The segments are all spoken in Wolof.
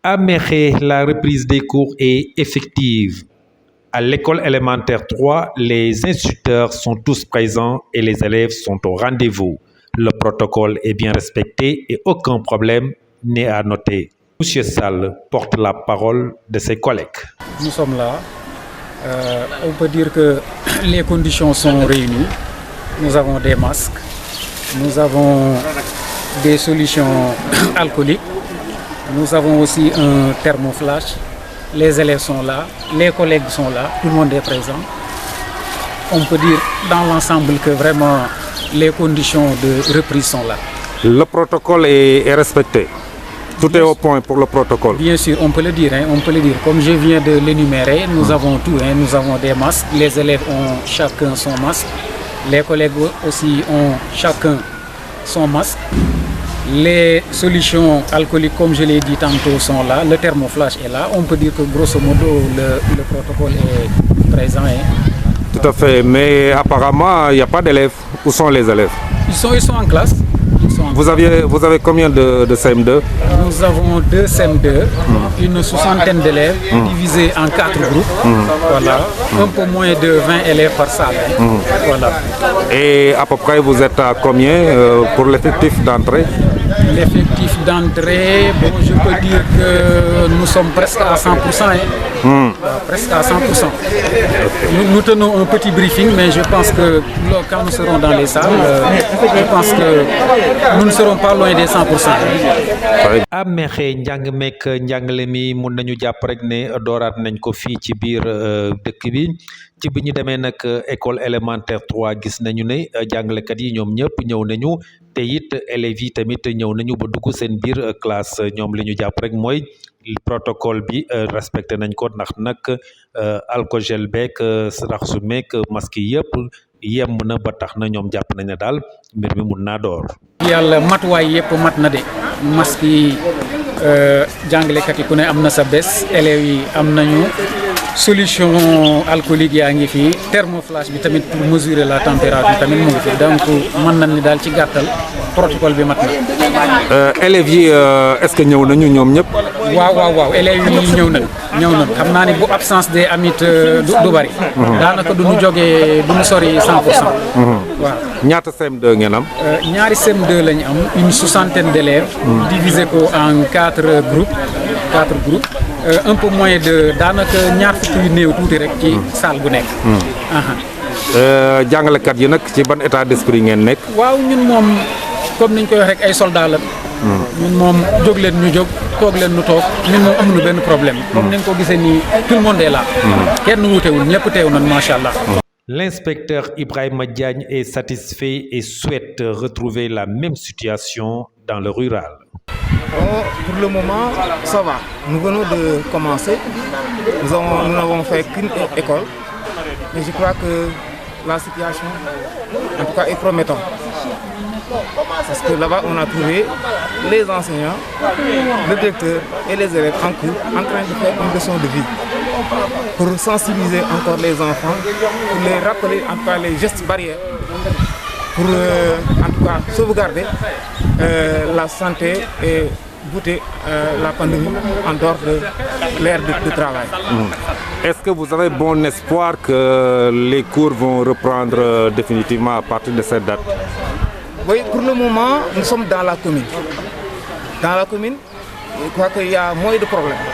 À Mékhé, la reprise des cours est effective. À l'école élémentaire 3, les instituteurs sont tous présents et les élèves sont au rendez-vous. Le protocole est bien respecté et aucun problème n'est à noter. Monsieur Sall porte la parole de ses collègues. Nous sommes là. On peut dire que les conditions sont réunies. Nous avons des masques, nous avons des solutions alcooliques, nous avons aussi un thermoflash. Les élèves sont là, les collègues sont là, tout le monde est présent. On peut dire dans l'ensemble que vraiment les conditions de reprise sont là. Le protocole est respecté. Tout est au point pour le protocole. Bien sûr, on peut le dire, on peut le dire. Comme je viens de l'énumérer, nous avons tout, nous avons des masques, les élèves ont chacun son masque, les collègues aussi ont chacun son masque. Les solutions alcooliques, comme je l'ai dit tantôt, sont là, le thermoflash est là. On peut dire que grosso modo, le protocole est présent. Tout à fait, mais apparemment, il n'y a pas d'élèves. Où sont les élèves? Ils sont en classe. Vous avez combien de CM2? Nous avons 2 CM2, une soixantaine d'élèves divisés en 4 groupes. Voilà, un peu moins de 20 élèves par salle. Voilà. Et à peu près, vous êtes à combien pour l'effectif d'entrée? L'effectif d'entrée, bon, je peux dire que nous sommes presque à 100%. Presque à 100%. Nous tenons un petit briefing, mais je pense que quand nous serons dans les salles, je pense que nous ne serons pas loin des 100%. À Mékhé njàng meek njàngale mi mun nañu jàpp rek ne dooraat nañ ko fii ci biir dëkk bi ci bi ñu demee nag école élémentaire 3 gis nañu ne jàngalekat yi ñoom ñëpp ñëw nañu te it élèves yi tamit ñëw nañu ba dugg seen biir classe ñoom li ñu jàpp rek mooy protocole bi respecté nañ ko ndax nag alcogel beeg raxasu meeg masque yi yëpp yemb na ba tax na ñoom jàpp nañ ne daal mbir mi mun naa door. yàlla matuwaay yëpp mat na de masque yi jàngalekat yi ku ne am na sa bés élèves yi am nañu solution alcoolique yaa ngi fi thermoflash bi tamit pour mesurer la température tamit mu ngi fi donc mën nañ ni daal ci gàttal protocole bi mat na. élèves yi est-ce que ñëw nañu ñoom ñëpp? waaw élèves yi ñëw nañ xam naa ni bu absence des amit du bari. daanaka du ñu jógee du ñu sori 100%. waaw. ñaata CM2 ngeen am? ñaari CM2 lañu am une soixantaine d'élèves. divisé ko en 4 groupes. Un peu moins de daanaka ñaar fukki yu néew tuuti rek ci salle bu nekk. jàngalekat yi nag ci ban état d'esprit ngeen nekk? waaw ñun moom comme niñ koy wax rek ay soldats la. ñun moom jóg leen ñu jóg toog leen ñu toog ñun moom amuñu benn problème. comme ni nga ko gisee nii tout le monde est là. kenn wuutewul ñëpp teew nañ macha allah. L'inspecteur Ibrahima Diagne est satisfait et souhaite retrouver la même situation dans le rural. Pour le moment, ça va. Nous venons de commencer. Nous n'avons fait qu'une école. Mais je crois que la situation, en tout cas, est promettante. Parce que là-bas, on a trouvé les enseignants, le directeur et les élèves en cours en train de faire une leçon de vie. Pour sensibiliser encore les enfants, pour les rappeler en tout cas les gestes barrières, pour en tout cas sauvegarder la santé et goûter la pandémie en dehors de l'ère de travail. Est-ce que vous avez bon espoir que les cours vont reprendre définitivement à partir de cette date? Oui, pour le moment, nous sommes dans la commune. Dans la commune, je crois qu'il y a moins de problèmes.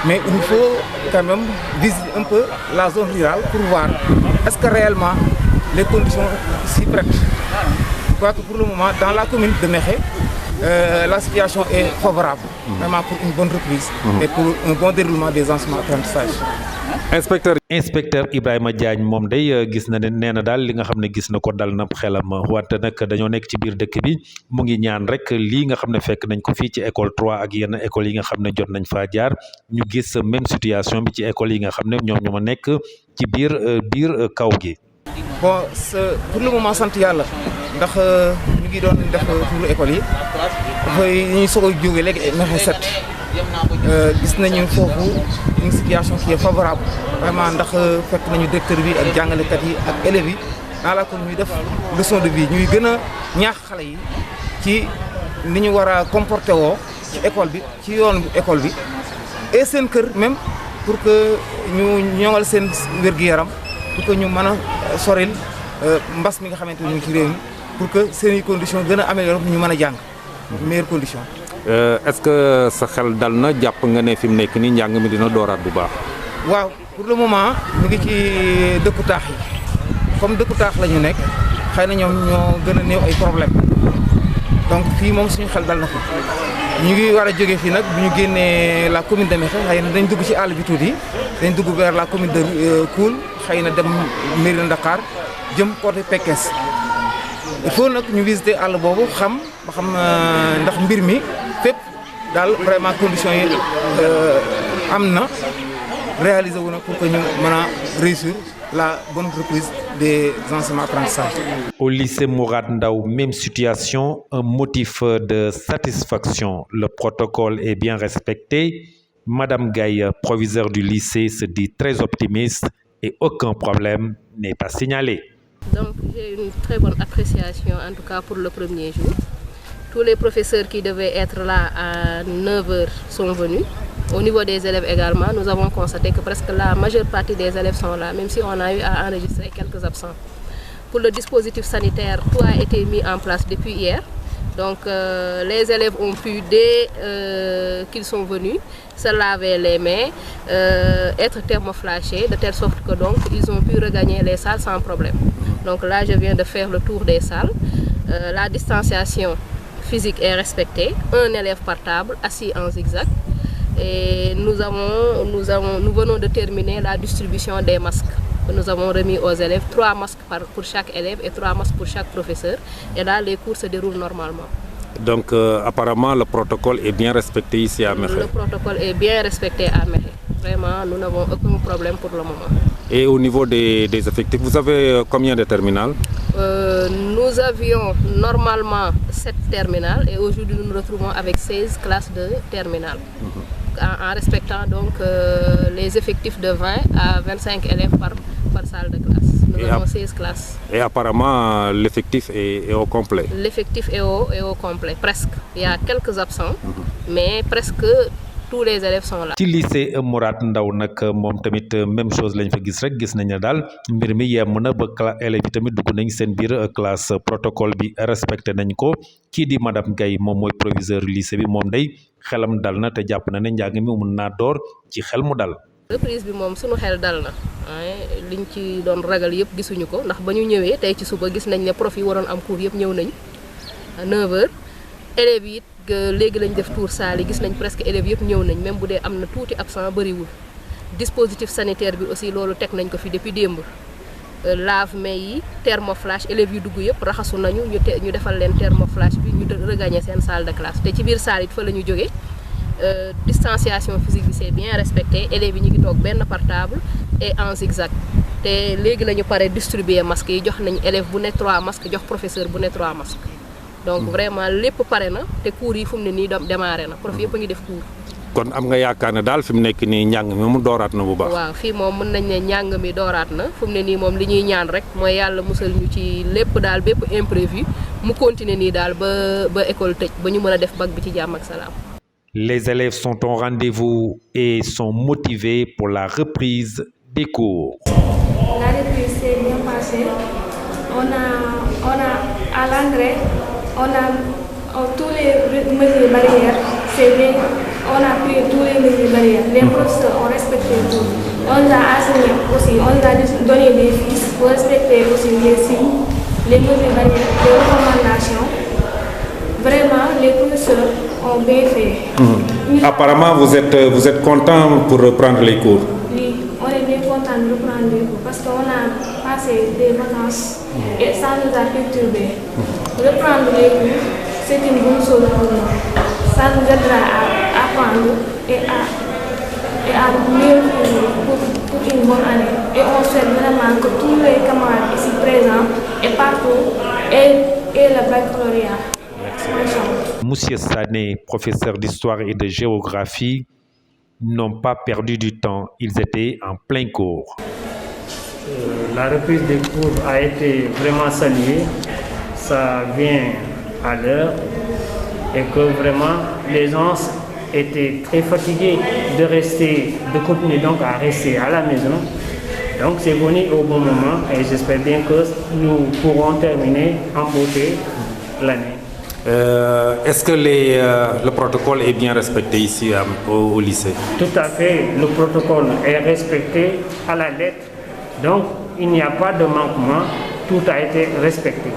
Mais il faut quand même visiter un peu la zone rurale pour voir est-ce que réellement les conditions s'y prêtent. Je crois que pour le moment, dans la commune de Mékhé, la situation est favorable, vraiment pour une bonne reprise et pour un bon déroulement des enseignements-apprentissages. Inspecteur Ibrahima Diagne moom day gis na ne nee na daal li nga xam ne gis na ko dal na xelam wante nag dañoo nekk ci biir dëkk bi mu ngi ñaan rek lii nga xam ne fekk nañ ko fii ci école 3 ak yenn école yi nga xam ne jot nañ faa jaar ñu gis même situation bi ci école yi nga xam ne ñoom ñoo nekk ci biir kaw gi. Bon, pour le moment sant yàlla ndax ñu ngi doon def pour école yi dafay ñuy soog a jóge léegi Mékhé 7 gis nañu foofu une situation qui est favorable vraiment ndax fekk nañu directeur bi ak jàngalekat yi ak élèves yi dans la commune ñuy def leçon de vie ñuy gën a ñaax xale yi ci ni ñu war a comporter woo ci école bi ci yoon école bi et seen kër même pour que ñu ñoŋal seen wér-gu-yaram pour que ñu mën a soril mbas mi nga xamante ni ñu ngi ci réew mi pour que seen i conditions gën a amélioré ñu mën a jàng meilleures conditions. Est-ce que sa xel dal na jàpp nga ne fi mu nekk nii njàng mi dina dooraat bu baax. waaw pour le moment ñu ngi ci dëkku taax yi comme dëkku taax la ñu nekk xëy na ñoom ñoo gën a néew ay problème donc fii moom suñu xel dal na fi ñu ngi war a jógee fii nag bu ñu génnee la commune de Mékhé xëy na dañ dugg ci àll bi tuuti dañ dugg vers la commune de Koul xëy na dem Mérina Dakhar jëm côté Pekes il faut nag ñu visiter àll boobu xam ba xam ndax mbir mi fépp daal vraiment conditions yi am na réaliser wu na pour que ñu mën a réussir la bonne reprise des enseignements apprentissages. Au lycée Mourad Ndao, même situation, un motif de satisfaction. Le protocole est bien respecté. Madame Gaye, proviseure du lycée, se dit très optimiste et aucun problème n'est à signaler. Donc j'ai une très bonne appréciation en tout cas pour le premier jour. Tous les professeurs qui devaient être là à 9h sont venus. Au niveau des élèves également, nous avons constaté que presque la majeure partie des élèves sont là, même si on a eu à enregistrer quelques absents. Pour le dispositif sanitaire, tout a été mis en place depuis hier. Donc les élèves ont pu, dès qu'ils sont venus, se laver les mains, être thermoflashés, de telle sorte que donc ils ont pu regagner les salles sans problème. Donc là, je viens de faire le tour des salles. La distanciation physique est respectée. Un élève par table, assis en zigzag. Et nous venons de terminer la distribution des masques que nous avons remis aux élèves, 3 masques pour chaque élève et 3 masques pour chaque professeur. Et là, les cours se déroulent normalement. Donc apparemment, le protocole est bien respecté ici à Mékhé. Le protocole est bien respecté à Mékhé. Vraiment, nous n'avons aucun problème pour le moment. Et au niveau des effectifs, vous avez combien de terminales? Nous avions normalement 7 terminales et aujourd'hui nous nous retrouvons avec 16 classes de terminales. En respectant donc les effectifs de 20 à 25 élèves par salle de classe. Nous avons 16 classes. Et apparemment, l'effectif est au complet. L'effectif est au complet, presque. Il y a quelques absents, mais presque tous les élèves sont là. ci lycée Mourad Ndao nag moom tamit même chose lañ fa gis rek gis nañ ne daal mbir mi yemm na ba élèves yi tamit dugg nañ seen biir classe protocole bi respecté nañ ko kii di madame Gaye moom mooy proviseur lycée bi moom day xelam dal na te jàpp na ne njàng mi mun naa door ci xel mu dal. reprise bi moom sunu xel dal na liñ ci doon ragal yëpp gisuñu ko ndax ba ñu ñëwee tey ci suba gis nañ ne prof yi waroon am cours yëpp ñëw nañ à 9h élèves yi it léegi lañ def tour salle yi gis nañ presque élèves yëpp ñëw nañ même bu dee am na tuuti absent bëriwul. dispositif sanitaire bi aussi loolu teg nañ ko fi depuis démb lave-mains yi thermoflash élèves yu dugg yëpp raxasu nañu ñu defal leen thermoflash bi ñu regagner seen salle de classe te ci biir salle it fa la ñu jógee. Distanciation physique bi c'est bien respecté élèves yi ñu ngi toog benn par table et en zigzag te léegi la ñu pare distribuer masques yi jox nañ élève bu ne 3 masques jox professeur bu ne 3 masques donc vraiment lépp pare na te cours yi fu mu ne nii démarré na prof yëpp a ngi def cours. kon am nga yaakaar ne daal fi mu nekk nii njàng mi mu dooraat na bu baax. waaw fii moom mën nañ ne njàng mi dooraat na fu mu ne nii moom li ñuy ñaan rek mooy yàlla musal ñu ci lépp daal bépp imprévu mu continuer nii daal ba école tëj ba ñu mën a def bac bi ci jàmm ak salaam. Les élèves sont au rendez-vous et sont motivés pour la reprise des cours. La reprise s'est bien passée. On a à l'entrée, tous les mesures barrières, c'est bien. On a pris tous les mesures barrières. Les professeurs ont respecté tout. On nous a enseigné aussi, on nous a donné des fiches pour respecter aussi les signes, les mesures barrières, les recommandations. Vraiment, les professeurs ont bien fait. Apparemment, vous êtes content pour reprendre les cours. Oui, on est bien content de reprendre les cours parce qu'on a passé des vacances et ça nous a perturbé. Reprendre les cours, c'est une bonne chose pour nous. Ça nous aidera à apprendre et à mieux pour une bonne année. Et on souhaite vraiment que tous les camarades ici présents et partout aient le baccalauréat. Monsieur Sané, professeur d'histoire et de géographie, n'ont pas perdu du temps. Ils étaient en plein cours. La reprise des cours a été vraiment saluée. Ça vient à l'heure et que vraiment les gens étaient très fatigués de continuer donc à rester à la maison. Donc c'est venu au bon moment et j'espère bien que nous pourrons terminer en beauté l'année. Est-ce que le protocole est bien respecté ici au lycée? Tout à fait, le protocole est respecté à la lettre. Donc il n'y a pas de manquement, tout a été respecté.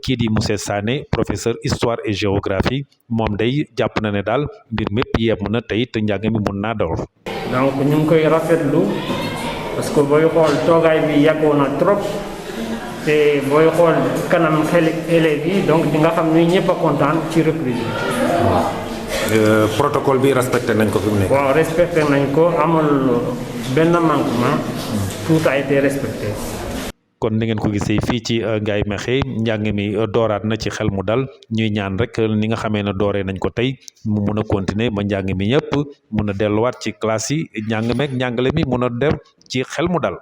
kii di monsieur Sané professeur histoire et géographie moom day jàpp na ne daal mbir mépp yem na tey te njàng mi mun naa door. Donc ñu ngi koy rafetlu parce que booy xool toogaay bi yàggoon na trop te booy xool kanam xel élèves yi donc di nga xam ni ñëpp a kontaan ci reprise bi. protocole bi respecté nañ ko fi mu nekk. waaw respecté nañ ko amul benn manquement tout a été respecté. kon ni ngeen ko gisee fii ci Ngaye Mékhé njàng mi dooraat na ci xel mu dal ñuy ñaan rek ni nga xamee ne dooree nañ ko tey mu mun a continuer ba njàng mi ñëpp mun a delluwaat ci classe yi njàng meeg njàngale mi mun a def ci xel mu dal.